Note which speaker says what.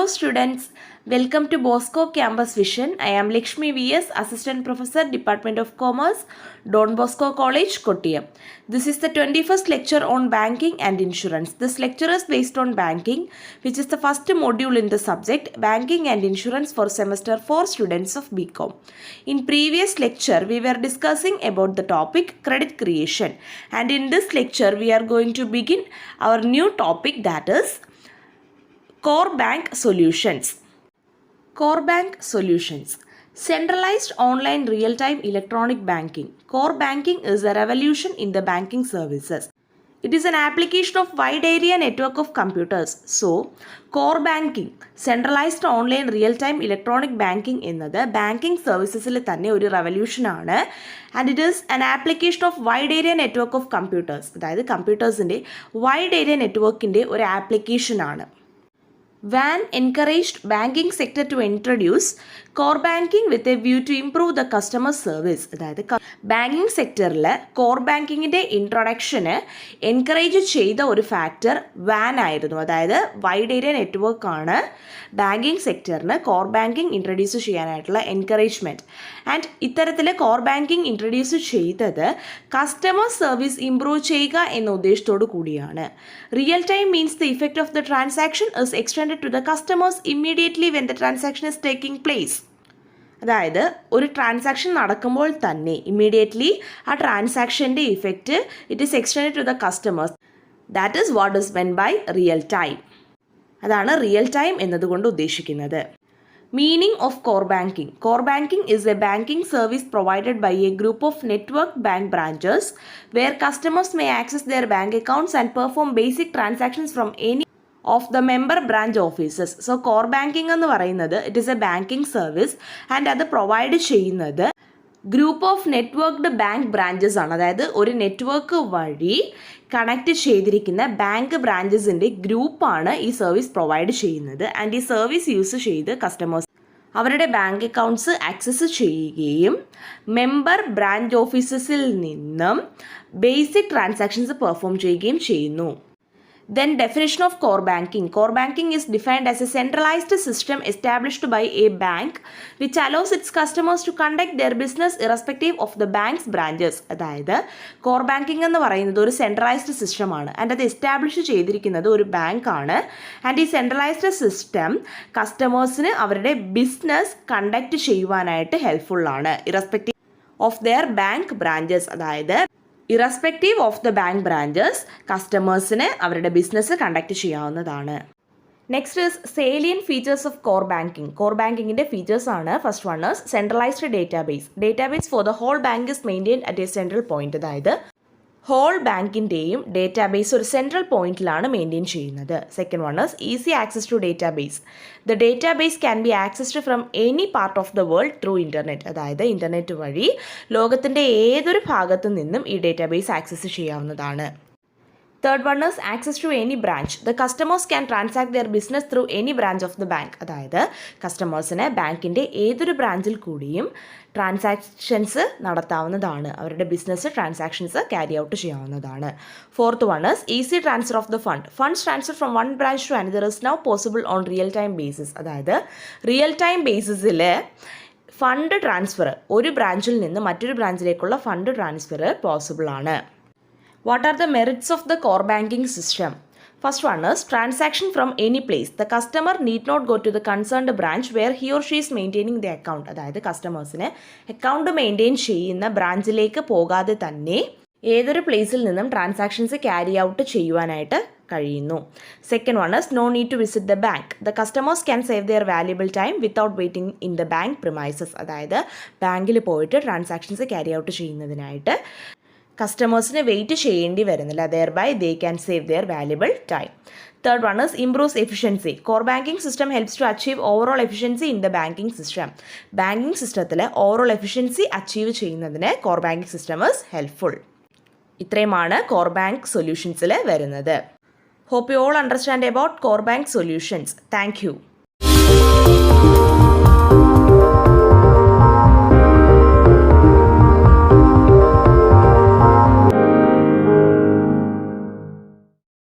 Speaker 1: students, welcome to Bosco Campus Vision. I am Lakshmi VS, Assistant Professor, Department of Commerce, Don Bosco College, Kottayam. This is the 21st lecture on banking and insurance. This lecture is based on banking, which is the first module in the subject banking and insurance for semester 4 students of BCom. In previous lecture, we were discussing about the topic credit creation, and in this lecture, we are going to begin our new topic, that is Core Bank Solutions. Core Bank Solutions. Centralized online real-time electronic banking. Core banking is a revolution in the banking services. It is an application of wide area network of computers. So, core banking, centralized online real-time electronic banking എന്നത് banking സർവീസസിൽ തന്നെ ഒരു റെവല്യൂഷനാണ്. And it is an application of wide area network of computers. അതായത് കമ്പ്യൂട്ടേഴ്സിൻ്റെ wide area നെറ്റ്വർക്കിൻ്റെ ഒരു ആപ്ലിക്കേഷനാണ്. WAN encouraged banking sector to introduce core banking with a view to improve the customer service. അതായത് ബാങ്കിങ് സെക്ടറിൽ കോർ ബാങ്കിങ്ങിൻ്റെ ഇൻട്രൊഡക്ഷന് എൻകറേജ് ചെയ്ത ഒരു factor WAN ആയിരുന്നു. അതായത് വൈഡ് ഏരിയ നെറ്റ്വർക്കാണ് ബാങ്കിങ് സെക്ടറിന് കോർ ബാങ്കിങ് ഇൻട്രൊഡ്യൂസ് ചെയ്യാനായിട്ടുള്ള എൻകറേജ്മെൻറ്റ്. ആൻഡ് ഇത്തരത്തിൽ കോർ ബാങ്കിങ് ഇൻട്രൊഡ്യൂസ് ചെയ്തത് കസ്റ്റമർ സർവീസ് ഇംപ്രൂവ് ചെയ്യുക എന്ന ഉദ്ദേശത്തോടു കൂടിയാണ്. Real time means the effect of the transaction is extended to the customers immediately when the transaction is taking place. അതായത് ഒരു transaction നടക്കുമ്പോൾ തന്നെ ഇമ്മീഡിയറ്റ്ലി ആ ട്രാൻസാക്ഷൻ്റെ effect it is extend to the customers. That is what is meant by real time. അതാണ് real time എന്നതുകൊണ്ട് ഉദ്ദേശിക്കുന്നത്. Meaning of core banking. Core banking is a banking service provided by a group of network bank branches where customers may access their bank accounts and perform basic transactions from any of the member branch offices. So core banking എന്ന് പറയുന്നത് it is A banking service and അത് provide ചെയ്യുന്നത് group of networked bank branches ആണ്. അതായത് ഒരു network വഴി connect ചെയ്തിരിക്കുന്ന bank ബ്രാഞ്ചസിൻ്റെ ഗ്രൂപ്പാണ് ഈ സർവീസ് പ്രൊവൈഡ് ചെയ്യുന്നത്. ആൻഡ് ഈ സർവീസ് യൂസ് ചെയ്ത് കസ്റ്റമേഴ്സ് അവരുടെ ബാങ്ക് അക്കൗണ്ട്സ് ആക്സസ് ചെയ്യുകയും മെമ്പർ ബ്രാഞ്ച് ഓഫീസസിൽ നിന്നും ബേസിക് ട്രാൻസാക്ഷൻസ് പെർഫോം ചെയ്യുകയും ചെയ്യുന്നു. Then definition of core banking. Core banking is defined as a centralized system established by a bank which allows its customers to conduct their business irrespective of the bank's branches. അതായത് core banking എന്ന് പറയുന്നത് ഒരു centralised സിസ്റ്റമാണ്. And അത് establish ചെയ്തിരിക്കുന്നത് ഒരു ബാങ്കാണ്. And ഈ സെൻട്രലൈസ്ഡ് സിസ്റ്റം കസ്റ്റമേഴ്സിന് അവരുടെ ബിസിനസ് കണ്ടക്ട് ചെയ്യുവാനായിട്ട് ഹെൽപ്ഫുള്ളാണ് irrespective of their bank branches. അതായത് irrespective of the bank branches കസ്റ്റമേഴ്സിന് അവരുടെ ബിസിനസ് കണ്ടക്ട് ചെയ്യാവുന്നതാണ്. Next is salient features of core banking. Core ബാങ്കിങ്ങിൻ്റെ ഫീച്ചേഴ്സ് ആണ്. First one is centralised database. Database for the whole bank is maintained at a central point. അതായത് whole ബാങ്കിൻ്റെയും database ഒരു central പോയിന്റിലാണ് maintain ചെയ്യുന്നത്. Second one is easy access to database. The database can be accessed from any part of the world through internet. അതായത് internet വഴി ലോകത്തിൻ്റെ ഏതൊരു ഭാഗത്തു നിന്നും ഈ ഡേറ്റാബേസ് ആക്സസ് ചെയ്യാവുന്നതാണ്. Third one is access to any branch. The customers can transact their business through any branch of the bank. അതായത് കസ്റ്റമേഴ്സിന് ബാങ്കിൻ്റെ ഏതൊരു ബ്രാഞ്ചിൽ കൂടിയും ട്രാൻസാക്ഷൻസ് നടത്താവുന്നതാണ്. അവരുടെ ബിസിനസ് ട്രാൻസാക്ഷൻസ് ക്യാരി ഔട്ട് ചെയ്യാവുന്നതാണ്. Fourth one is easy transfer of the fund. Funds transfer from one branch to another is now possible on real time basis. അതായത് റിയൽ ടൈം ബേസിസിൽ ഫണ്ട് ട്രാൻസ്ഫർ ഒരു ബ്രാഞ്ചിൽ നിന്ന് മറ്റൊരു ബ്രാഞ്ചിലേക്കുള്ള ഫണ്ട് ട്രാൻസ്ഫർ പോസിബിൾ ആണ്. What are the merits of the core banking system? First one is transaction from any place. The customer need not go to the concerned branch where he or she is maintaining the account. അതായത് കസ്റ്റമേഴ്സിന് account maintain ചെയ്യുന്ന ബ്രാഞ്ചിലേക്ക് പോകാതെ തന്നെ ഏതൊരു പ്ലേസിൽ നിന്നും transactions carry out ചെയ്യുവാനായിട്ട് കഴിയുന്നു. Second one is no need to visit the bank. The customers can save their valuable time without waiting in the bank premises. അതായത് ബാങ്കിൽ പോയിട്ട് ട്രാൻസാക്ഷൻസ് ക്യാരി ഔട്ട് ചെയ്യുന്നതിനായിട്ട് കസ്റ്റമേഴ്സിന് വെയിറ്റ് ചെയ്യേണ്ടി വരുന്നില്ല. Thereby they can save their valuable time. Third one is improves efficiency. Core banking system helps to achieve overall efficiency in the banking system. Banking സിസ്റ്റത്തിൽ overall efficiency achieve ചെയ്യുന്നതിന് core banking system is helpful. ഇത്രയുമാണ് core bank സൊല്യൂഷൻസിൽ വരുന്നത്. Hope you all understand about core bank solutions. Thank U.